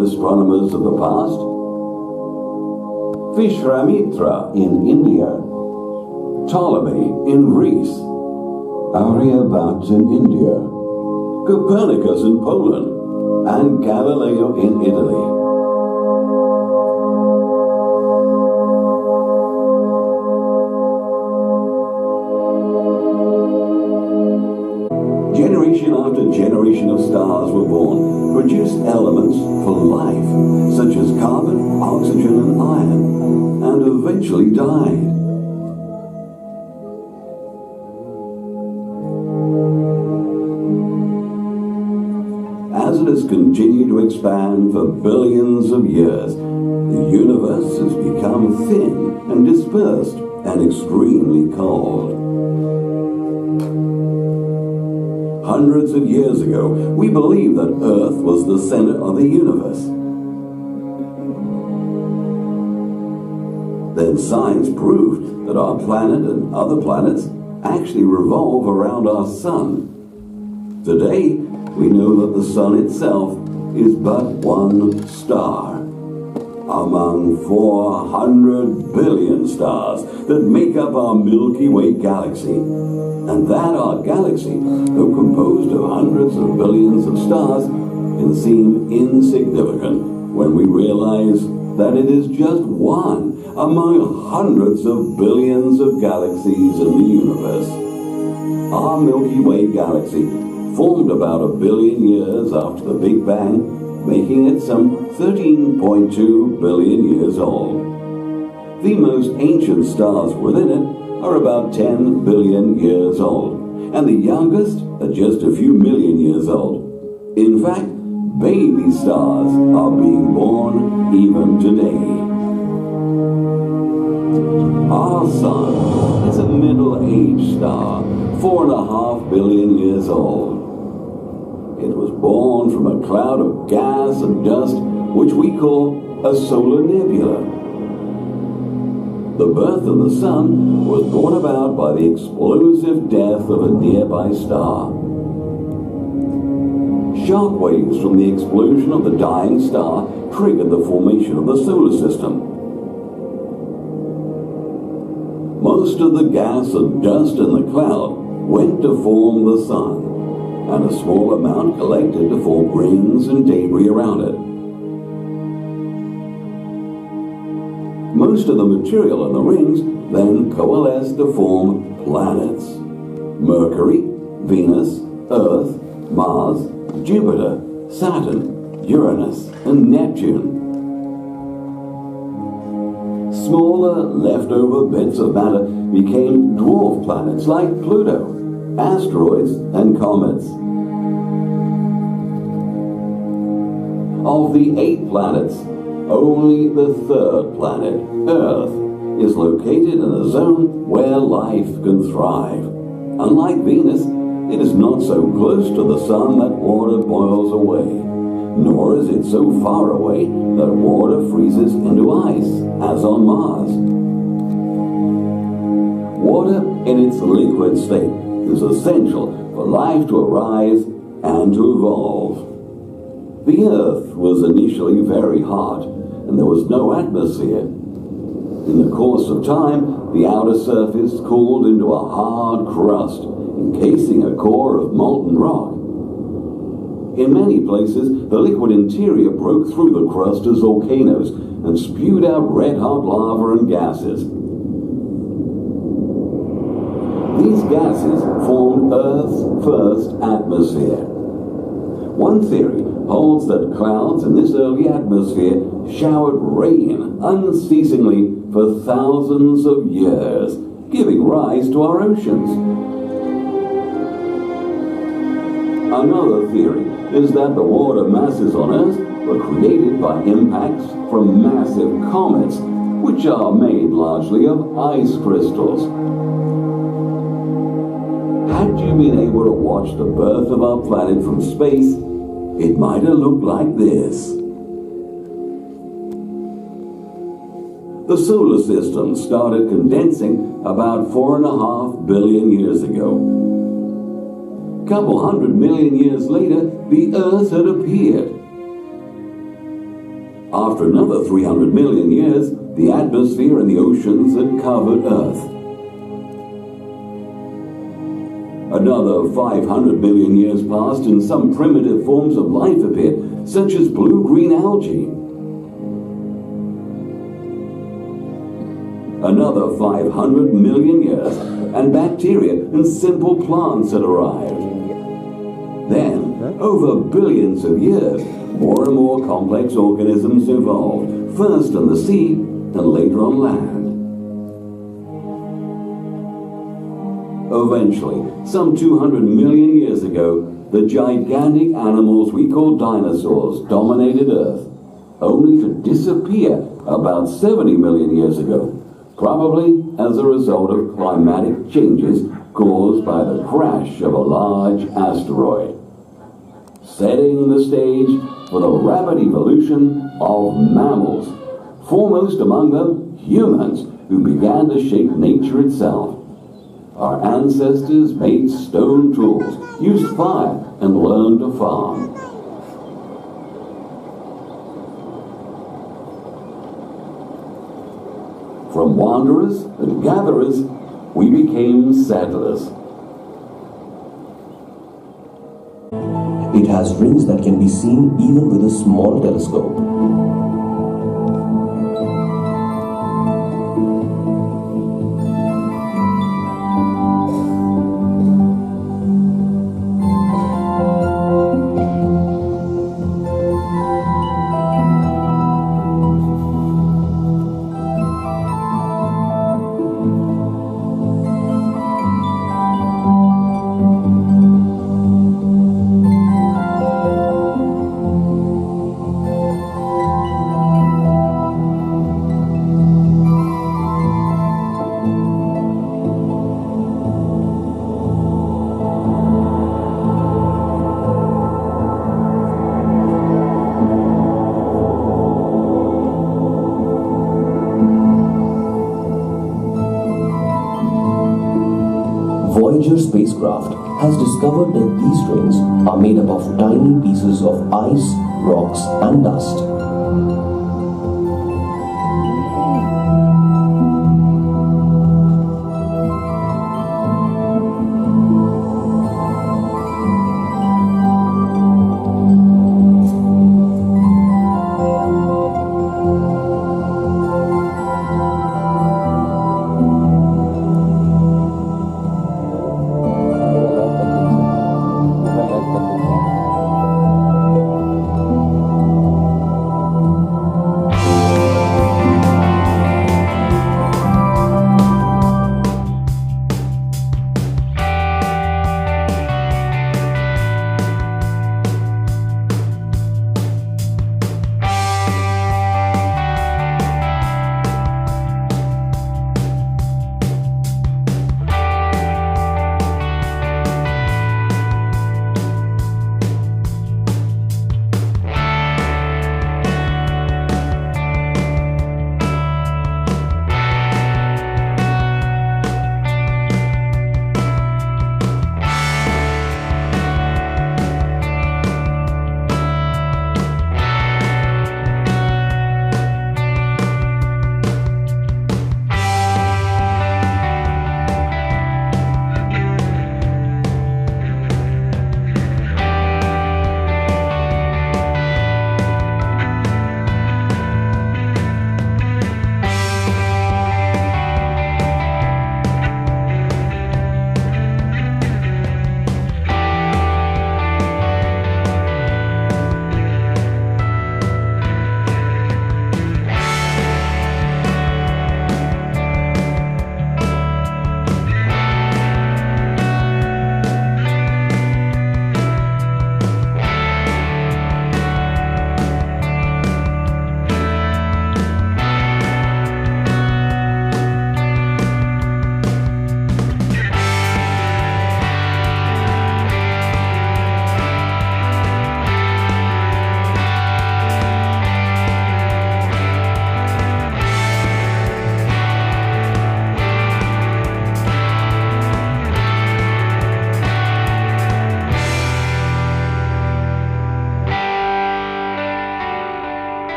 astronomers of the past. Vishwamitra in India, Ptolemy in Greece, Aryabhat in India, Copernicus in Poland, and Galileo in Italy. Generation after generation of stars were born, produced elements for life, such as carbon, oxygen, and iron, and eventually died. As it has continued to expand for billions of years, the universe has become thin and dispersed and extremely cold. Hundreds of years ago, we believed that Earth was the center of the universe. Then science proved that our planet and other planets actually revolve around our sun. Today, we know that the sun itself is but one star among 400 billion stars that make up our Milky Way galaxy. And that our galaxy, though composed of hundreds of billions of stars, can seem insignificant when we realize that it is just one among hundreds of billions of galaxies in the universe. Our Milky Way galaxy formed about 1 billion years after the Big Bang, making it some 13.2 billion years old. The most ancient stars within it are about 10 billion years old, and the youngest are just a few million years old. In fact, baby stars are being born even today. Our sun is a middle-aged star, 4.5 billion years old. It was born from a cloud of gas and dust, which we call a solar nebula. The birth of the sun was brought about by the explosive death of a nearby star. Shock waves from the explosion of the dying star triggered the formation of the solar system. Most of the gas and dust in the cloud went to form the sun, and a small amount collected to form rings and debris around it. Most of the material in the rings then coalesced to form planets: Mercury, Venus, Earth, Mars, Jupiter, Saturn, Uranus, and Neptune. Smaller, leftover bits of matter became dwarf planets like Pluto, asteroids, and comets. Of the 8 planets, only the 3rd planet, Earth, is located in a zone where life can thrive. Unlike Venus, it is not so close to the sun that water boils away, nor is it so far away that water freezes into ice, as on Mars. Water in its liquid state is essential for life to arise and to evolve. The Earth was initially very hot, and there was no atmosphere. In the course of time, the outer surface cooled into a hard crust, encasing a core of molten rock. In many places, the liquid interior broke through the crust as volcanoes and spewed out red-hot lava and gases. These gases formed Earth's first atmosphere. One theory holds that clouds in this early atmosphere showered rain unceasingly for thousands of years, giving rise to our oceans. Another theory is that the water masses on Earth were created by impacts from massive comets, which are made largely of ice crystals. Had you been able to watch the birth of our planet from space, it might have looked like this. The solar system started condensing about 4.5 billion years ago. Couple 100 million years later, the Earth had appeared. After another 300 million years, the atmosphere and the oceans had covered Earth. Another 500 million years passed and some primitive forms of life appeared, such as blue-green algae. Another 500 million years, and bacteria and simple plants had arrived. Then, over billions of years, more and more complex organisms evolved, first on the sea and later on land. Eventually, some 200 million years ago, the gigantic animals we call dinosaurs dominated Earth, only to disappear about 70 million years ago, probably as a result of climatic changes caused by the crash of a large asteroid, setting the stage for the rapid evolution of mammals, foremost among them humans, who began to shape nature itself. Our ancestors made stone tools, used fire, and learned to farm. From wanderers and gatherers, we became settlers. It has rings that can be seen even with a small telescope. Voyager spacecraft has discovered that these rings are made up of tiny pieces of ice, rocks, and dust.